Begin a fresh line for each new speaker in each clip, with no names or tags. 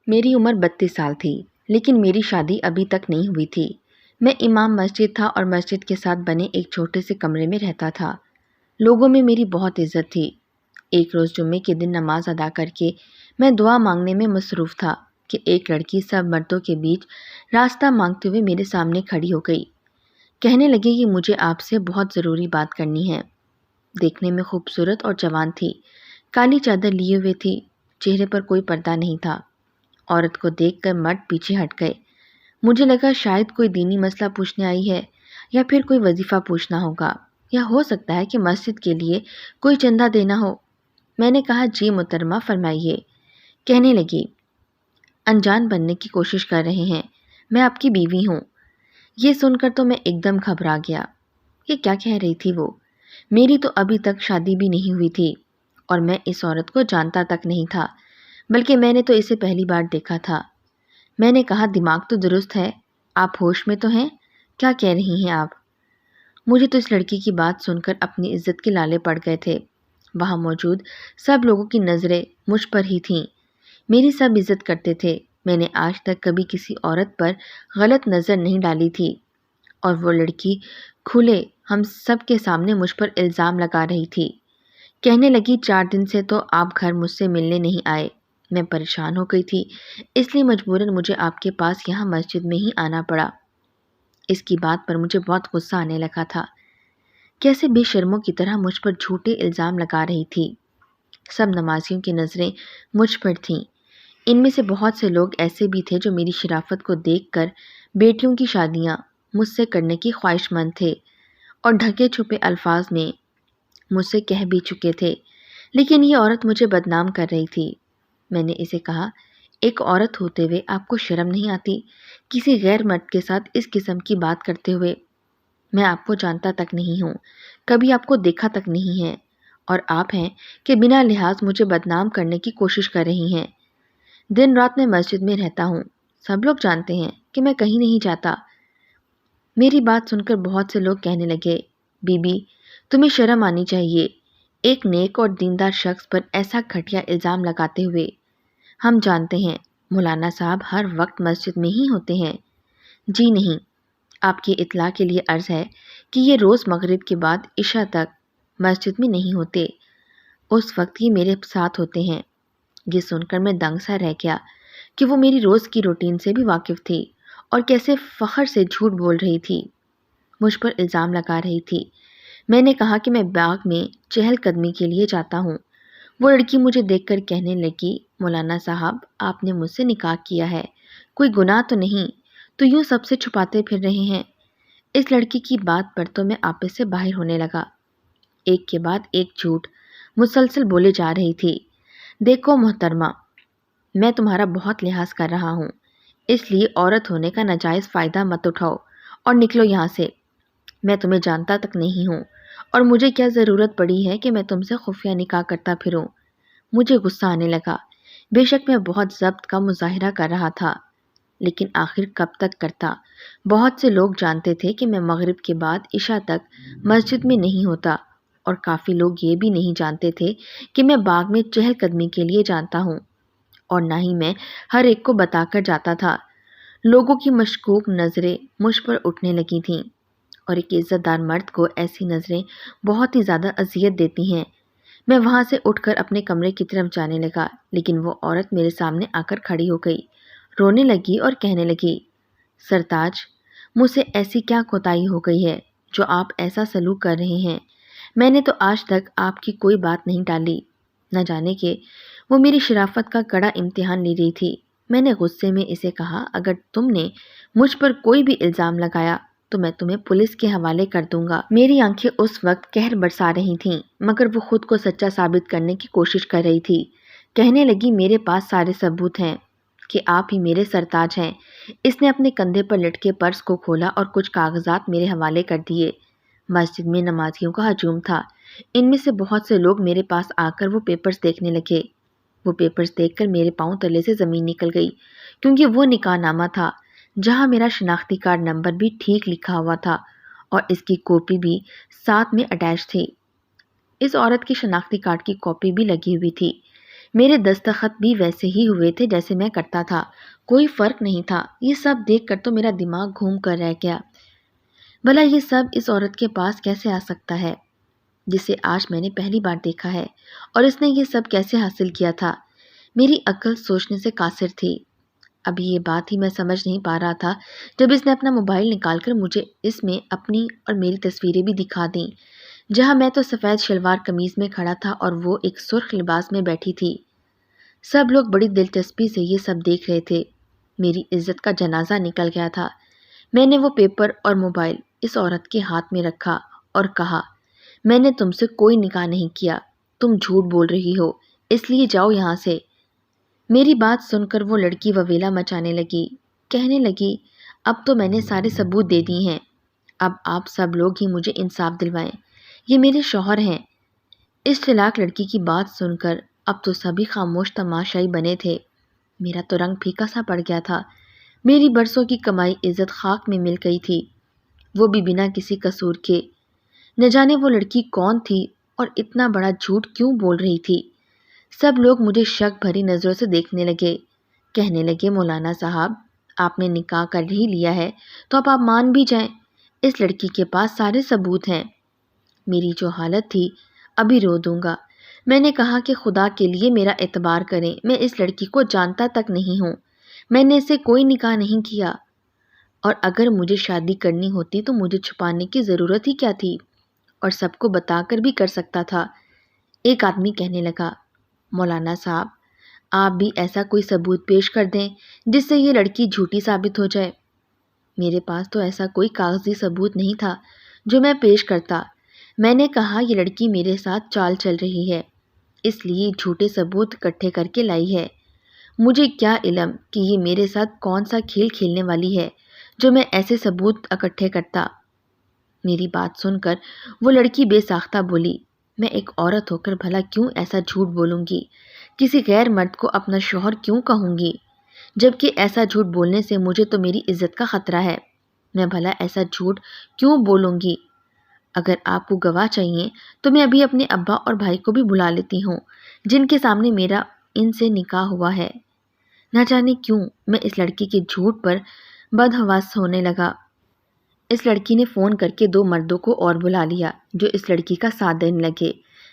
میری عمر 32 سال تھی، لیکن میری شادی ابھی تک نہیں ہوئی تھی۔ میں امام مسجد تھا اور مسجد کے ساتھ بنے ایک چھوٹے سے کمرے میں رہتا تھا۔ لوگوں میں میری بہت عزت تھی۔ ایک روز جمعے کے دن نماز ادا کر کے میں دعا مانگنے میں مصروف تھا کہ ایک لڑکی سب مردوں کے بیچ راستہ مانگتے ہوئے میرے سامنے کھڑی ہو گئی۔ کہنے لگی کہ مجھے آپ سے بہت ضروری بات کرنی ہے۔ دیکھنے میں خوبصورت اور جوان تھی، کالی چادر لیے ہوئے تھی، چہرے پر کوئی پردہ نہیں تھا۔ عورت کو دیکھ کر مرد پیچھے ہٹ گئے۔ مجھے لگا شاید کوئی دینی مسئلہ پوچھنے آئی ہے یا پھر کوئی وظیفہ پوچھنا ہوگا، یا ہو سکتا ہے کہ مسجد کے لیے کوئی چندہ دینا ہو۔ میں نے کہا جی محترمہ فرمائیے۔ کہنے لگی انجان بننے کی کوشش کر رہے ہیں، میں آپ کی بیوی ہوں۔ یہ سن کر تو میں ایک دم گھبرا گیا۔ یہ کیا کہہ رہی تھی وہ؟ میری تو ابھی تک شادی بھی نہیں ہوئی تھی اور میں اس عورت کو جانتا تک نہیں تھا، بلکہ میں نے تو اسے پہلی بار دیکھا تھا۔ میں نے کہا دماغ تو درست ہے، آپ ہوش میں تو ہیں؟ کیا کہہ رہی ہیں آپ؟ مجھے تو اس لڑکی کی بات سن کر اپنی عزت کے لالے پڑ گئے تھے۔ وہاں موجود سب لوگوں کی نظریں مجھ پر ہی تھیں۔ میری سب عزت کرتے تھے۔ میں نے آج تک کبھی کسی عورت پر غلط نظر نہیں ڈالی تھی، اور وہ لڑکی کھلے ہم سب کے سامنے مجھ پر الزام لگا رہی تھی۔ کہنے لگی 4 دن سے تو آپ گھر مجھ سے ملنے نہیں آئے۔ میں پریشان ہو گئی تھی، اس لیے مجبوراً مجھے آپ کے پاس یہاں مسجد میں ہی آنا پڑا۔ اس کی بات پر مجھے بہت غصہ آنے لگا تھا۔ کیسے بے شرموں کی طرح مجھ پر جھوٹے الزام لگا رہی تھی۔ سب نمازیوں کی نظریں مجھ پر تھیں۔ ان میں سے بہت سے لوگ ایسے بھی تھے جو میری شرافت کو دیکھ کر بیٹیوں کی شادیاں مجھ سے کرنے کی خواہش مند تھے اور ڈھکے چھپے الفاظ میں مجھ سے کہہ بھی چکے تھے، لیکن یہ عورت مجھے بدنام کر رہی تھی۔ میں نے اسے کہا ایک عورت ہوتے ہوئے آپ کو شرم نہیں آتی کسی غیر مرد کے ساتھ اس قسم کی بات کرتے ہوئے؟ میں آپ کو جانتا تک نہیں ہوں، کبھی آپ کو دیکھا تک نہیں ہے، اور آپ ہیں کہ بنا لحاظ مجھے بدنام کرنے کی کوشش کر رہی ہیں۔ دن رات میں مسجد میں رہتا ہوں، سب لوگ جانتے ہیں کہ میں کہیں نہیں جاتا۔ میری بات سن کر بہت سے لوگ کہنے لگے بی بی تمہیں شرم آنی چاہیے، ایک نیک اور دیندار شخص پر ایسا گھٹیا الزام لگاتے ہوئے۔ ہم جانتے ہیں مولانا صاحب ہر وقت مسجد میں ہی ہوتے ہیں۔ جی نہیں، آپ کی اطلاع کے لیے عرض ہے کہ یہ روز مغرب کے بعد عشاء تک مسجد میں نہیں ہوتے، اس وقت ہی میرے ساتھ ہوتے ہیں۔ یہ سن کر میں دنگ سا رہ گیا کہ وہ میری روز کی روٹین سے بھی واقف تھی اور کیسے فخر سے جھوٹ بول رہی تھی، مجھ پر الزام لگا رہی تھی۔ میں نے کہا کہ میں باغ میں چہل قدمی کے لیے جاتا ہوں۔ وہ لڑکی مجھے دیکھ کر کہنے لگی مولانا صاحب آپ نے مجھ سے نکاح کیا ہے، کوئی گناہ تو نہیں، تو یوں سب سے چھپاتے پھر رہے ہیں؟ اس لڑکی کی بات پر تو میں آپے سے باہر ہونے لگا۔ ایک کے بعد ایک جھوٹ مسلسل بولے جا رہی تھی۔ دیکھو محترمہ، میں تمہارا بہت لحاظ کر رہا ہوں، اس لیے عورت ہونے کا ناجائز فائدہ مت اٹھاؤ اور نکلو یہاں سے۔ میں تمہیں جانتا تک نہیں ہوں، اور مجھے کیا ضرورت پڑی ہے کہ میں تم سے خفیہ نکاح کرتا پھروں؟ مجھے غصہ آنے لگا۔ بے شک میں بہت ضبط کا مظاہرہ کر رہا تھا، لیکن آخر کب تک کرتا؟ بہت سے لوگ جانتے تھے کہ میں مغرب کے بعد عشاء تک مسجد میں نہیں ہوتا، اور کافی لوگ یہ بھی نہیں جانتے تھے کہ میں باغ میں چہل قدمی کے لیے جاتا ہوں، اور نہ ہی میں ہر ایک کو بتا کر جاتا تھا۔ لوگوں کی مشکوک نظریں مجھ پر اٹھنے لگی تھیں، اور ایک عزت دار مرد کو ایسی نظریں بہت ہی زیادہ اذیت دیتی ہیں۔ میں وہاں سے اٹھ کر اپنے کمرے کی طرف جانے لگا، لیکن وہ عورت میرے سامنے آ کر کھڑی ہو گئی، رونے لگی اور کہنے لگی سرتاج مجھ سے ایسی کیا کوتاہی ہو گئی ہے جو آپ ایسا سلوک کر رہے ہیں؟ میں نے تو آج تک آپ کی کوئی بات نہیں ٹالی۔ نہ جانے کہ وہ میری شرافت کا کڑا امتحان لے رہی تھی۔ میں نے غصے میں اسے کہا اگر تم نے مجھ پر کوئی بھی الزام لگایا تو میں تمہیں پولیس کے حوالے کر دوں گا۔ میری آنکھیں اس وقت قہر برسا رہی تھیں، مگر وہ خود کو سچا ثابت کرنے کی کوشش کر رہی تھی۔ کہنے لگی میرے پاس سارے ثبوت ہیں کہ آپ ہی میرے سرتاج ہیں۔ اس نے اپنے کندھے پر لٹکے پرس کو کھولا اور کچھ کاغذات میرے حوالے کر دیے۔ مسجد میں نمازیوں کا ہجوم تھا۔ ان میں سے بہت سے لوگ میرے پاس آ کر وہ پیپرز دیکھنے لگے۔ وہ پیپرز دیکھ کر میرے پاؤں تلے سے زمین نکل گئی، کیونکہ وہ نکاح نامہ تھا جہاں میرا شناختی کارڈ نمبر بھی ٹھیک لکھا ہوا تھا، اور اس کی کاپی بھی ساتھ میں اٹیچ تھی۔ اس عورت کی شناختی کارڈ کی کاپی بھی لگی ہوئی تھی۔ میرے دستخط بھی ویسے ہی ہوئے تھے جیسے میں کرتا تھا، کوئی فرق نہیں تھا۔ یہ سب دیکھ کر تو میرا دماغ گھوم کر رہ گیا۔ بھلا یہ سب اس عورت کے پاس کیسے آ سکتا ہے جسے آج میں نے پہلی بار دیکھا ہے، اور اس نے یہ سب کیسے حاصل کیا تھا؟ میری عقل سوچنے سے قاصر تھی۔ ابھی یہ بات ہی میں سمجھ نہیں پا رہا تھا جب اس نے اپنا موبائل نکال کر مجھے اس میں اپنی اور میری تصویریں بھی دکھا دیں، جہاں میں تو سفید شلوار قمیض میں کھڑا تھا اور وہ ایک سرخ لباس میں بیٹھی تھی۔ سب لوگ بڑی دلچسپی سے یہ سب دیکھ رہے تھے۔ میری عزت کا جنازہ نکل گیا تھا۔ میں نے وہ پیپر اور موبائل اس عورت کے ہاتھ میں رکھا اور کہا، میں نے تم سے کوئی نکاح نہیں کیا، تم جھوٹ بول رہی ہو، اس لیے جاؤ یہاں سے۔ میری بات سن کر وہ لڑکی وویلا مچانے لگی، کہنے لگی، اب تو میں نے سارے ثبوت دے دی ہیں، اب آپ سب لوگ ہی مجھے انصاف دلوائیں، یہ میرے شوہر ہیں۔ اس چلاک لڑکی کی بات سن کر اب تو سبھی خاموش تماشائی بنے تھے۔ میرا تو رنگ پھیکا سا پڑ گیا تھا۔ میری برسوں کی کمائی عزت خاک میں مل گئی تھی، وہ بھی بنا کسی قصور کے۔ نہ جانے وہ لڑکی کون تھی اور اتنا بڑا جھوٹ کیوں بول رہی تھی۔ سب لوگ مجھے شک بھری نظروں سے دیکھنے لگے، کہنے لگے، مولانا صاحب، آپ نے نکاح کر ہی لیا ہے تو اب آپ مان بھی جائیں، اس لڑکی کے پاس سارے ثبوت ہیں۔ میری جو حالت تھی، ابھی رو دوں گا۔ میں نے کہا کہ خدا کے لیے میرا اعتبار کریں، میں اس لڑکی کو جانتا تک نہیں ہوں، میں نے اسے کوئی نکاح نہیں کیا، اور اگر مجھے شادی کرنی ہوتی تو مجھے چھپانے کی ضرورت ہی کیا تھی، اور سب کو بتا کر بھی کر سکتا تھا۔ ایک آدمی کہنے لگا، مولانا صاحب، آپ بھی ایسا کوئی ثبوت پیش کر دیں جس سے یہ لڑکی جھوٹی ثابت ہو جائے۔ میرے پاس تو ایسا کوئی کاغذی ثبوت نہیں تھا جو میں پیش کرتا۔ میں نے کہا، یہ لڑکی میرے ساتھ چال چل رہی ہے، اس لیے جھوٹے ثبوت اکٹھے کر کے لائی ہے۔ مجھے کیا علم کہ یہ میرے ساتھ کون سا کھیل کھیلنے والی ہے جو میں ایسے ثبوت اکٹھے کرتا۔ میری بات سن کر وہ لڑکی بے ساختہ بولی، میں ایک عورت ہو کر بھلا کیوں ایسا جھوٹ بولوں گی؟ کسی غیر مرد کو اپنا شوہر کیوں کہوں گی؟ جبکہ ایسا جھوٹ بولنے سے مجھے تو میری عزت کا خطرہ ہے، میں بھلا ایسا جھوٹ کیوں بولوں گی؟ اگر آپ کو گواہ چاہیے تو میں ابھی اپنے ابا اور بھائی کو بھی بلا لیتی ہوں، جن کے سامنے میرا ان سے نکاح ہوا ہے۔ نہ جانے کیوں میں اس لڑکی کے جھوٹ پر بدحواس ہونے لگا۔ اس لڑکی نے فون کر کے 2 مردوں کو اور بلا لیا جو اس لڑکی کا ساتھ دینے لگے۔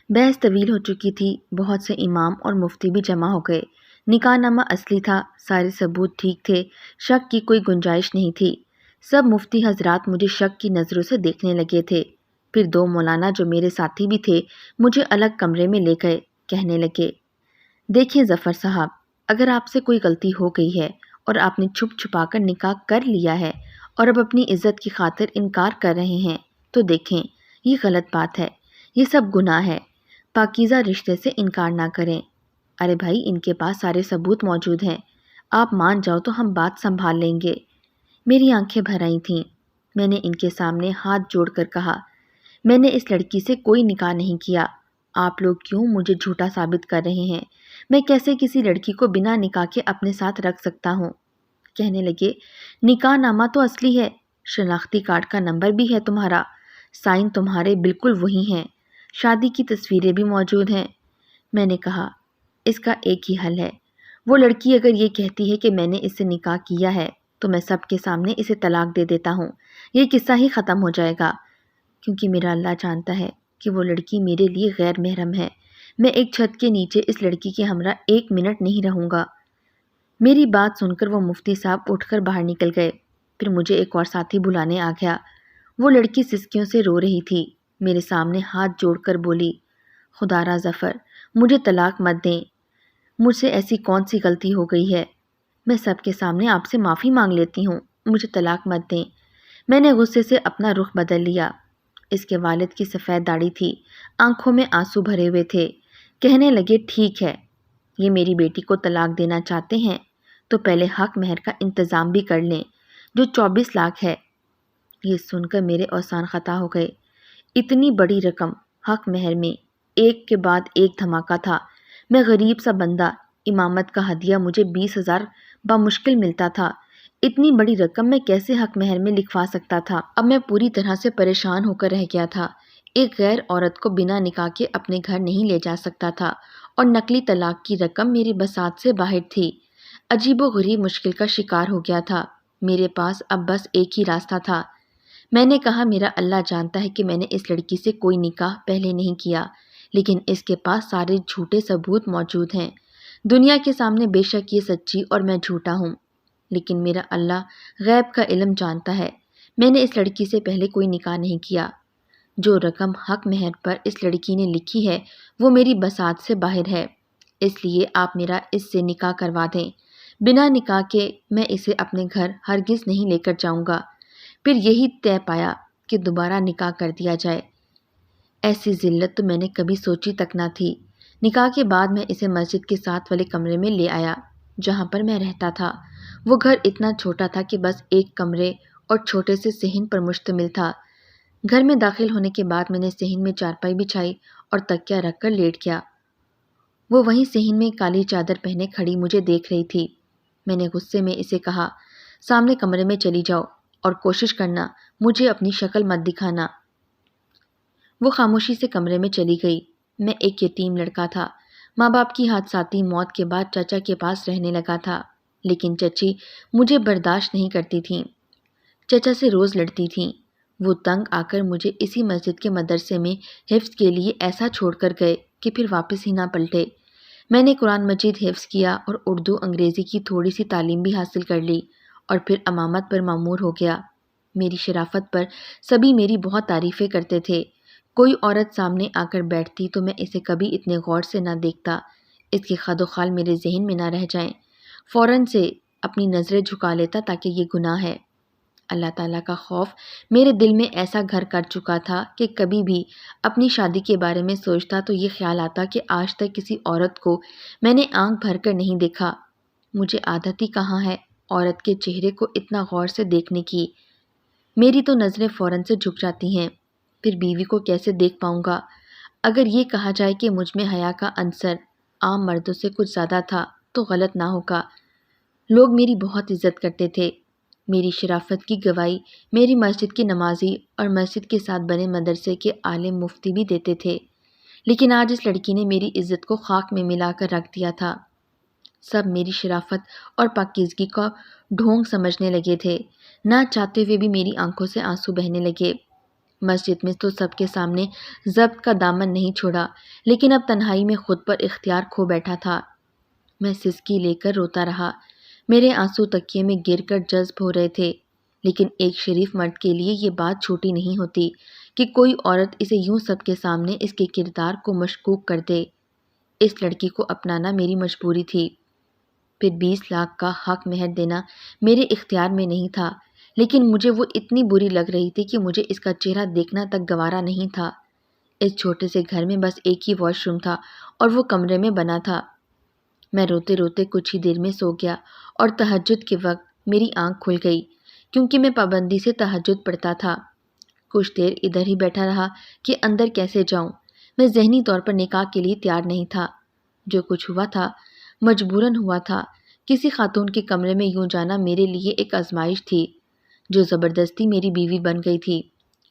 بحث طویل ہو چکی تھی، بہت سے امام اور مفتی بھی جمع ہو گئے۔ نکاح نامہ اصلی تھا، سارے ثبوت ٹھیک تھے، شک کی کوئی گنجائش نہیں تھی۔ سب مفتی حضرات مجھے شک کی نظروں سے دیکھنے لگے تھے۔ پھر 2 مولانا جو میرے ساتھی بھی تھے مجھے الگ کمرے میں لے گئے، کہنے لگے، دیکھیں ظفر صاحب، اگر آپ سے کوئی غلطی ہو گئی ہے اور آپ نے چھپ چھپا کر نکاح کر لیا ہے اور اب اپنی عزت کی خاطر انکار کر رہے ہیں تو دیکھیں، یہ غلط بات ہے، یہ سب گناہ ہے، پاکیزہ رشتے سے انکار نہ کریں۔ ارے بھائی، ان کے پاس سارے ثبوت موجود ہیں، آپ مان جاؤ تو ہم بات سنبھال لیں گے۔ میری آنکھیں بھر آئی تھیں۔ میں نے ان کے سامنے ہاتھ جوڑ کر کہا، میں نے اس لڑکی سے کوئی نکاح نہیں کیا، آپ لوگ کیوں مجھے جھوٹا ثابت کر رہے ہیں؟ میں کیسے کسی لڑکی کو بنا نکاح کے اپنے ساتھ رکھ سکتا ہوں؟ کہنے لگے، نکاح نامہ تو اصلی ہے، شناختی کارڈ کا نمبر بھی ہے تمہارا، سائن تمہارے بالکل وہی ہیں، شادی کی تصویریں بھی موجود ہیں۔ میں نے کہا، اس کا ایک ہی حل ہے، وہ لڑکی اگر یہ کہتی ہے کہ میں نے اس سے نکاح کیا ہے تو میں سب کے سامنے اسے طلاق دے دیتا ہوں، یہ قصہ ہی ختم ہو جائے گا، کیونکہ میرا اللہ جانتا ہے کہ وہ لڑکی میرے لیے غیر محرم ہے۔ میں ایک چھت کے نیچے اس لڑکی کے ہمراہ 1 منٹ نہیں رہوں گا۔ میری بات سن کر وہ مفتی صاحب اٹھ کر باہر نکل گئے۔ پھر مجھے ایک اور ساتھی بلانے آ گیا۔ وہ لڑکی سسکیوں سے رو رہی تھی، میرے سامنے ہاتھ جوڑ کر بولی، خدا را ظفر، مجھے طلاق مت دیں، مجھ سے ایسی کون سی غلطی ہو گئی ہے؟ میں سب کے سامنے آپ سے معافی مانگ لیتی ہوں، مجھے طلاق مت دیں۔ میں نے غصے سے اپنا رخ بدل لیا۔ اس کے والد کی سفید داڑھی تھی، آنکھوں میں آنسو بھرے ہوئے تھے، کہنے لگے، ٹھیک ہے، یہ میری بیٹی کو طلاق دینا چاہتے ہیں تو پہلے حق مہر کا انتظام بھی کر لیں جو 24 لاکھ ہے۔ یہ سن کر میرے اوسان خطا ہو گئے۔ اتنی بڑی رقم حق مہر میں ایک کے بعد ایک دھماکہ تھا۔ میں غریب سا بندہ، امامت کا ہدیہ مجھے 20,000 بمشکل ملتا تھا، اتنی بڑی رقم میں کیسے حق مہر میں لکھوا سکتا تھا؟ اب میں پوری طرح سے پریشان ہو کر رہ گیا تھا۔ ایک غیر عورت کو بنا نکاح کے اپنے گھر نہیں لے جا سکتا تھا اور نقلی طلاق کی رقم میری بساط سے باہر تھی۔ عجیب و غریب مشکل کا شکار ہو گیا تھا۔ میرے پاس اب بس ایک ہی راستہ تھا۔ میں نے کہا میرا اللہ جانتا ہے کہ میں نے اس لڑکی سے کوئی نکاح پہلے نہیں کیا، لیکن اس کے پاس سارے جھوٹے ثبوت موجود ہیں۔ دنیا کے سامنے بے شک یہ سچی اور میں جھوٹا ہوں، لیکن میرا اللہ غیب کا علم جانتا ہے۔ میں نے اس لڑکی سے پہلے کوئی نکاح نہیں کیا۔ جو رقم حق مہر پر اس لڑکی نے لکھی ہے وہ میری بساط سے باہر ہے، اس لیے آپ میرا اس سے نکاح کروا دیں۔ بنا نکاح کے میں اسے اپنے گھر ہرگز نہیں لے کر جاؤں گا۔ پھر یہی طے پایا کہ دوبارہ نکاح کر دیا جائے۔ ایسی ذلت تو میں نے کبھی سوچی تک نہ تھی۔ نکاح کے بعد میں اسے مسجد کے ساتھ والے کمرے میں لے آیا جہاں پر میں رہتا تھا۔ وہ گھر اتنا چھوٹا تھا کہ بس ایک کمرے اور چھوٹے سے صحن پر مشتمل تھا۔ گھر میں داخل ہونے کے بعد میں نے صحن میں چارپائی بچھائی اور تکیہ رکھ کر لیٹ گیا۔ وہ وہیں صحن میں کالی چادر پہنے کھڑی مجھے دیکھ رہی تھی۔ میں نے غصے میں اسے کہا، سامنے کمرے میں چلی جاؤ اور کوشش کرنا مجھے اپنی شکل مت دکھانا۔ وہ خاموشی سے کمرے میں چلی گئی۔ میں ایک یتیم لڑکا تھا۔ ماں باپ کی حادثاتی موت کے بعد چچا کے پاس رہنے لگا تھا، لیکن چچی مجھے برداشت نہیں کرتی تھیں۔ چچا سے روز لڑتی تھیں۔ وہ تنگ آ کر مجھے اسی مسجد کے مدرسے میں حفظ کے لیے ایسا چھوڑ کر گئے کہ پھر واپس ہی نہ پلٹے۔ میں نے قرآن مجید حفظ کیا اور اردو انگریزی کی تھوڑی سی تعلیم بھی حاصل کر لی اور پھر امامت پر مامور ہو گیا۔ میری شرافت پر سبھی میری بہت تعریفیں کرتے تھے۔ کوئی عورت سامنے آ کر بیٹھتی تو میں اسے کبھی اتنے غور سے نہ دیکھتا، اس کے خد و خال میرے ذہن میں نہ رہ جائیں۔ فوراً سے اپنی نظریں جھکا لیتا تاکہ یہ گناہ ہے۔ اللہ تعالیٰ کا خوف میرے دل میں ایسا گھر کر چکا تھا کہ کبھی بھی اپنی شادی کے بارے میں سوچتا تو یہ خیال آتا کہ آج تک کسی عورت کو میں نے آنکھ بھر کر نہیں دیکھا۔ مجھے عادت ہی کہاں ہے عورت کے چہرے کو اتنا غور سے دیکھنے کی۔ میری تو نظریں فوراً سے جھک جاتی ہیں۔ پھر بیوی کو کیسے دیکھ پاؤں گا؟ اگر یہ کہا جائے کہ مجھ میں حیا کا عنصر عام مردوں سے کچھ زیادہ تھا تو غلط نہ ہوگا۔ لوگ میری بہت عزت کرتے تھے۔ میری شرافت کی گواہی میری مسجد کے نمازی اور مسجد کے ساتھ بنے مدرسے کے عالم مفتی بھی دیتے تھے، لیکن آج اس لڑکی نے میری عزت کو خاک میں ملا کر رکھ دیا تھا۔ سب میری شرافت اور پاکیزگی کا ڈھونگ سمجھنے لگے تھے۔ نہ چاہتے ہوئے بھی میری آنکھوں سے آنسو بہنے لگے۔ مسجد میں تو سب کے سامنے ضبط کا دامن نہیں چھوڑا، لیکن اب تنہائی میں خود پر اختیار کھو بیٹھا تھا۔ میں سسکی لے کر روتا رہا۔ میرے آنسو تکیے میں گر کر جذب ہو رہے تھے، لیکن ایک شریف مرد کے لیے یہ بات چھوٹی نہیں ہوتی کہ کوئی عورت اسے یوں سب کے سامنے اس کے کردار کو مشکوک کر دے۔ اس لڑکی کو اپنانا میری مجبوری تھی۔ پھر 20 لاکھ کا حق مہر دینا میرے اختیار میں نہیں تھا، لیکن مجھے وہ اتنی بری لگ رہی تھی کہ مجھے اس کا چہرہ دیکھنا تک گوارا نہیں تھا۔ اس چھوٹے سے گھر میں بس ایک ہی واش روم تھا اور وہ کمرے میں بنا تھا۔ میں روتے روتے کچھ ہی دیر میں سو گیا اور تہجد کے وقت میری آنکھ کھل گئی، کیونکہ میں پابندی سے تہجد پڑھتا تھا۔ کچھ دیر ادھر ہی بیٹھا رہا کہ اندر کیسے جاؤں۔ میں ذہنی طور پر نکاح کے لیے تیار نہیں تھا۔ جو کچھ ہوا تھا مجبوراً ہوا تھا۔ کسی خاتون کے کمرے میں یوں جانا میرے لیے ایک آزمائش تھی جو زبردستی میری بیوی بن گئی تھی۔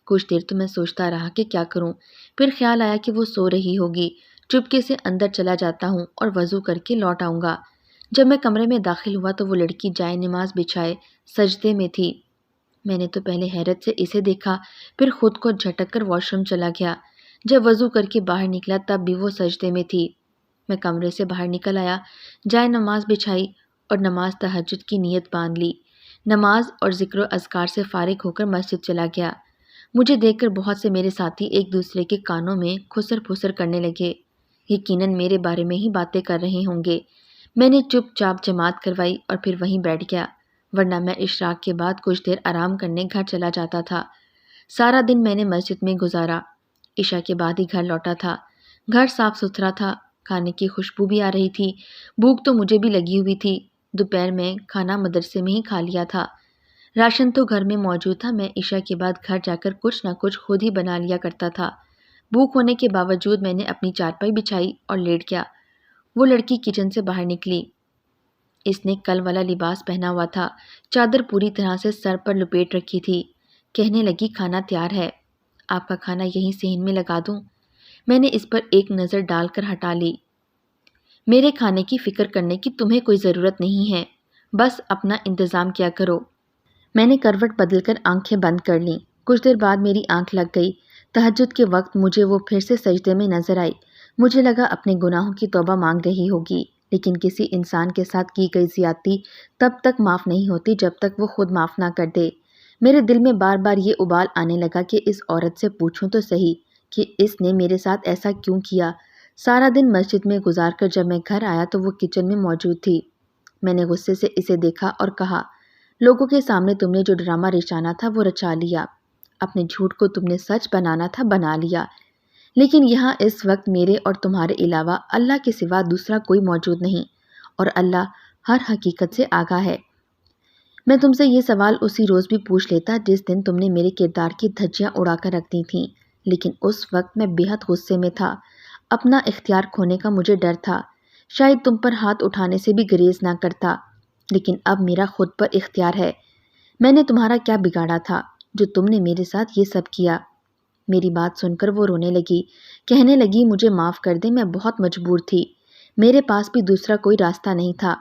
کچھ دیر تو میں سوچتا رہا کہ کیا کروں، پھر خیال آیا کہ وہ سو رہی ہوگی، چپکے سے اندر چلا جاتا ہوں اور وضو کر کے لوٹ آؤں گا۔ جب میں کمرے میں داخل ہوا تو وہ لڑکی جائے نماز بچھائے سجدے میں تھی۔ میں نے تو پہلے حیرت سے اسے دیکھا، پھر خود کو جھٹک کر واش روم چلا گیا۔ جب وضو کر کے باہر نکلا تب بھی وہ سجدے میں تھی۔ میں کمرے سے باہر نکل آیا، جائے نماز بچھائی اور نماز تہجد کی نیت باندھ لی۔ نماز اور ذکر و اذکار سے فارغ ہو کر مسجد چلا گیا۔ مجھے دیکھ کر بہت سے میرے ساتھی ایک دوسرے کے کانوں میں خسر پھسر کرنے لگے۔ یقیناً میرے بارے میں ہی باتیں کر رہے ہوں گے۔ میں نے چپ چاپ جماعت کروائی اور پھر وہیں بیٹھ گیا، ورنہ میں اشراق کے بعد کچھ دیر آرام کرنے گھر چلا جاتا تھا۔ سارا دن میں نے مسجد میں گزارا، عشاء کے بعد ہی گھر لوٹا تھا۔ گھر صاف ستھرا تھا، کھانے کی خوشبو بھی آ رہی تھی۔ بھوک تو مجھے بھی لگی ہوئی تھی۔ دوپہر میں کھانا مدرسے میں ہی کھا لیا تھا۔ راشن تو گھر میں موجود تھا۔ میں عشاء کے بعد گھر جا کر کچھ نہ کچھ خود ہی بنا لیا کرتا تھا۔ بھوک ہونے کے باوجود میں نے اپنی چارپائی بچھائی اور لیٹ گیا۔ وہ لڑکی کچن سے باہر نکلی۔ اس نے کل والا لباس پہنا ہوا تھا، چادر پوری طرح سے سر پر لپیٹ رکھی تھی۔ کہنے لگی کھانا تیار ہے، آپ کا کھانا یہیں صحن میں لگا دوں؟ میں نے اس پر ایک نظر ڈال کر ہٹا لی۔ میرے کھانے کی فکر کرنے کی تمہیں کوئی ضرورت نہیں ہے، بس اپنا انتظام کیا کرو۔ میں نے کروٹ بدل کر آنکھیں بند کر لیں۔ کچھ دیر بعد میری آنکھ لگ گئی۔ تہجد کے وقت مجھے وہ پھر سے سجدے میں نظر آئی۔ مجھے لگا اپنے گناہوں کی توبہ مانگ رہی ہوگی، لیکن کسی انسان کے ساتھ کی گئی زیادتی تب تک معاف نہیں ہوتی جب تک وہ خود معاف نہ کر دے۔ میرے دل میں بار بار یہ ابال آنے لگا کہ اس عورت سے پوچھوں تو صحیح کہ اس نے میرے ساتھ ایسا کیوں کیا۔ سارا دن مسجد میں گزار کر جب میں گھر آیا تو وہ کچن میں موجود تھی۔ میں نے غصے سے اسے دیکھا اور کہا، لوگوں کے سامنے تم نے جو ڈرامہ رچانا تھا وہ رچا لیا، اپنے جھوٹ کو تم نے سچ بنانا تھا بنا لیا، لیکن یہاں اس وقت میرے اور تمہارے علاوہ اللہ کے سوا دوسرا کوئی موجود نہیں، اور اللہ ہر حقیقت سے آگاہ ہے۔ میں تم سے یہ سوال اسی روز بھی پوچھ لیتا جس دن تم نے میرے کردار کی دھجیاں اڑا کر رکھ دی تھیں، لیکن اس وقت میں بے حد غصے میں تھا۔ اپنا اختیار کھونے کا مجھے ڈر تھا، شاید تم پر ہاتھ اٹھانے سے بھی گریز نہ کرتا، لیکن اب میرا خود پر اختیار ہے۔ میں نے تمہارا کیا بگاڑا تھا جو تم نے میرے ساتھ یہ سب کیا؟ میری بات سن کر وہ رونے لگی، کہنے لگی، مجھے معاف کر دے، میں بہت مجبور تھی، میرے پاس بھی دوسرا کوئی راستہ نہیں تھا،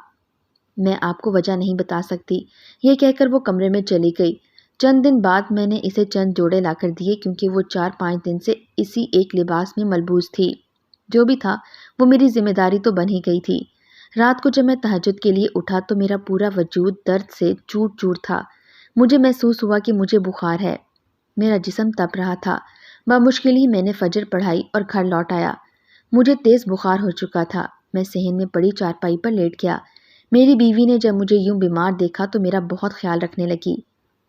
میں آپ کو وجہ نہیں بتا سکتی۔ یہ کہہ کر وہ کمرے میں چلی گئی۔ چند دن بعد میں نے اسے چند جوڑے لا کر دیے کیونکہ وہ 4-5 دن سے اسی ایک لباس میں ملبوس تھی۔ جو بھی تھا وہ میری ذمہ داری تو بن ہی گئی تھی۔ رات کو جب میں تہجد کے لیے اٹھا تو میرا پورا وجود درد سے چور چور تھا۔ مجھے محسوس ہوا کہ مجھے بخار ہے۔ میرا جسم تپ رہا تھا۔ بمشکل ہی میں نے فجر پڑھائی اور گھر لوٹ آیا۔ مجھے تیز بخار ہو چکا تھا۔ میں صحن میں پڑی چارپائی پر لیٹ گیا۔ میری بیوی نے جب مجھے یوں بیمار دیکھا تو میرا بہت خیال رکھنے لگی۔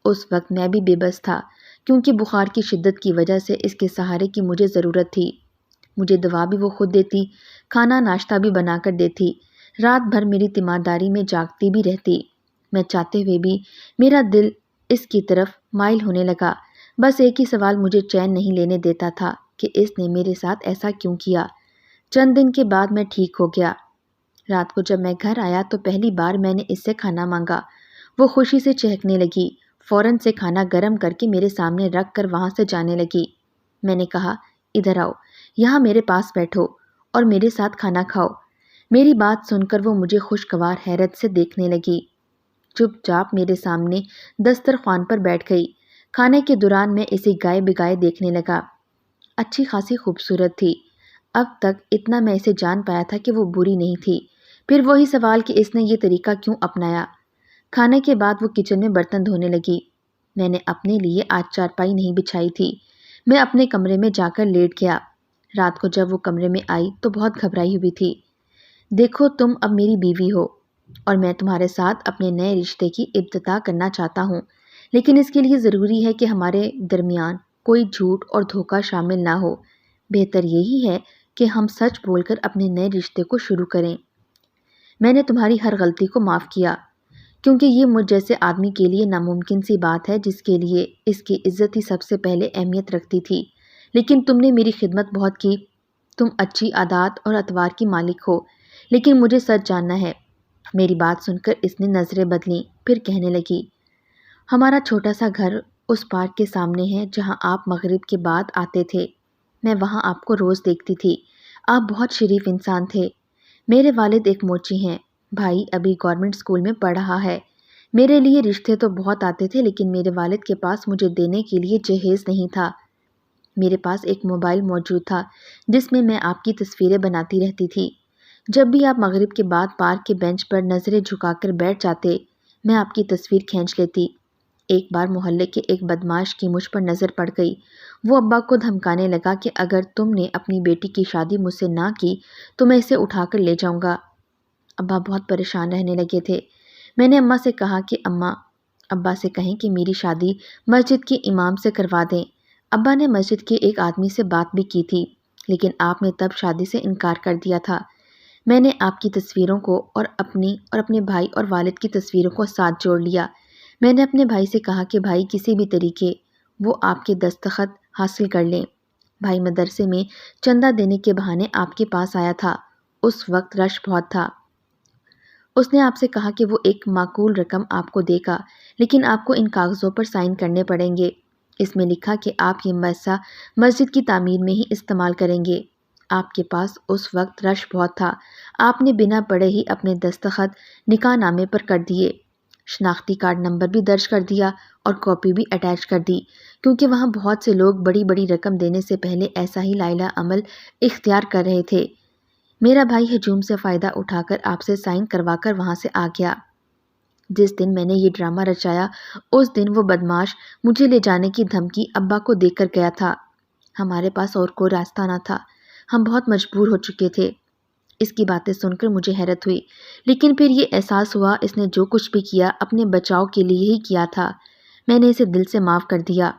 اس وقت میں بھی بے بس تھا کیونکہ بخار کی شدت کی وجہ سے اس کے سہارے کی مجھے ضرورت تھی۔ مجھے دوا بھی وہ خود دیتی، کھانا ناشتہ بھی بنا کر دیتی، رات بھر میری تیمارداری میں جاگتی بھی رہتی۔ میں چاہتے ہوئے بھی میرا دل اس کی طرف مائل ہونے لگا۔ بس ایک ہی سوال مجھے چین نہیں لینے دیتا تھا کہ اس نے میرے ساتھ ایسا کیوں کیا۔ چند دن کے بعد میں ٹھیک ہو گیا۔ رات کو جب میں گھر آیا تو پہلی بار میں نے اس سے کھانا مانگا۔ وہ خوشی سے چہکنے لگی، فوراً سے کھانا گرم کر کے میرے سامنے رکھ کر وہاں سے جانے لگی۔ میں نے کہا، ادھر آؤ، یہاں میرے پاس بیٹھو اور میرے ساتھ کھانا کھاؤ۔ میری بات سن کر وہ مجھے خوشگوار حیرت سے دیکھنے لگی۔ چپ چاپ میرے سامنے دسترخوان پر بیٹھ گئی۔ کھانے کے دوران میں اسے گائے بگائے دیکھنے لگا۔ اچھی خاصی خوبصورت تھی۔ اب تک اتنا میں اسے جان پایا تھا کہ وہ بری نہیں تھی۔ پھر وہی سوال کہ اس نے یہ طریقہ کیوں اپنایا۔ کھانے کے بعد وہ کچن میں برتن دھونے لگی۔ میں نے اپنے لیے آج چارپائی نہیں بچھائی تھی۔ میں اپنے کمرے میں جا کر لیٹ گیا۔ رات کو جب وہ کمرے میں آئی تو بہت گھبرائی ہوئی تھی۔ دیکھو، تم اب میری بیوی ہو اور میں تمہارے ساتھ اپنے نئے رشتے کی ابتدا کرنا چاہتا ہوں، لیکن اس کے لیے ضروری ہے کہ ہمارے درمیان کوئی جھوٹ اور دھوکہ شامل نہ ہو۔ بہتر یہی ہے کہ ہم سچ بول کر اپنے نئے رشتے کو شروع کریں۔ میں نے تمہاری ہر غلطی کو معاف کیا کیونکہ یہ مجھ جیسے آدمی کے لیے ناممکن سی بات ہے جس کے لیے اس کی عزت ہی سب سے پہلے اہمیت رکھتی تھی، لیکن تم نے میری خدمت بہت کی۔ تم اچھی عادات اور اطوار کی مالک ہو، لیکن مجھے سچ جاننا ہے۔ میری بات سن کر اس نے نظریں بدلیں، پھر کہنے لگی، ہمارا چھوٹا سا گھر اس پارک کے سامنے ہے جہاں آپ مغرب کے بعد آتے تھے۔ میں وہاں آپ کو روز دیکھتی تھی۔ آپ بہت شریف انسان تھے۔ میرے والد ایک موچی ہیں، بھائی ابھی گورنمنٹ اسکول میں پڑھ رہا ہے۔ میرے لیے رشتے تو بہت آتے تھے لیکن میرے والد کے پاس مجھے دینے کے لیے جہیز نہیں تھا۔ میرے پاس ایک موبائل موجود تھا جس میں آپ کی تصویریں بناتی رہتی تھی۔ جب بھی آپ مغرب کے بعد پارک کے بینچ پر نظریں جھکا کر بیٹھ جاتے، میں آپ کی تصویر کھینچ لیتی۔ ایک بار محلے کے ایک بدماش کی مجھ پر نظر پڑ گئی۔ وہ ابا کو دھمکانے لگا کہ اگر تم نے اپنی بیٹی کی شادی مجھ سے نہ کی تو میں اسے اٹھا کر لے جاؤں گا۔ ابا بہت پریشان رہنے لگے تھے۔ میں نے اماں سے کہا کہ اماں، ابا سے کہیں کہ میری شادی مسجد کے امام سے کروا دیں۔ ابا نے مسجد کے ایک آدمی سے بات بھی کی تھی، لیکن آپ نے تب شادی سے انکار کر دیا تھا۔ میں نے آپ کی تصویروں کو اور اپنی اور اپنے بھائی اور والد کی تصویروں کو ساتھ جوڑ لیا۔ میں نے اپنے بھائی سے کہا کہ بھائی کسی بھی طریقے وہ آپ کے دستخط حاصل کر لیں۔ بھائی مدرسے میں چندہ دینے کے بہانے آپ کے پاس آیا تھا۔ اس وقت رش بہت تھا۔ اس نے آپ سے کہا کہ وہ ایک معقول رقم آپ کو دے گا، لیکن آپ کو ان کاغذوں پر سائن کرنے پڑیں گے۔ اس میں لکھا کہ آپ یہ پیسہ مسجد کی تعمیر میں ہی استعمال کریں گے۔ آپ کے پاس اس وقت رش بہت تھا۔ آپ نے بنا پڑھے ہی اپنے دستخط نکاح نامے پر کر دیے، شناختی کارڈ نمبر بھی درج کر دیا اور کاپی بھی اٹیچ کر دی، کیونکہ وہاں بہت سے لوگ بڑی بڑی رقم دینے سے پہلے ایسا ہی لائلہ عمل اختیار کر رہے تھے۔ میرا بھائی ہجوم سے فائدہ اٹھا کر آپ سے سائن کروا کر وہاں سے آ گیا۔ جس دن میں نے یہ ڈرامہ رچایا اس دن وہ بدماش مجھے لے جانے کی دھمکی ابا کو دے کر گیا تھا۔ ہمارے پاس اور کوئی راستہ نہ تھا، ہم بہت مجبور ہو چکے تھے۔ اس کی باتیں سن کر مجھے حیرت ہوئی، لیکن پھر یہ احساس ہوا اس نے جو کچھ بھی کیا اپنے بچاؤ کے لیے ہی کیا تھا۔ میں نے اسے دل سے معاف کر دیا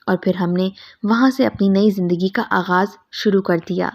اور پھر ہم نے وہاں سے اپنی نئی زندگی کا آغاز شروع کر دیا۔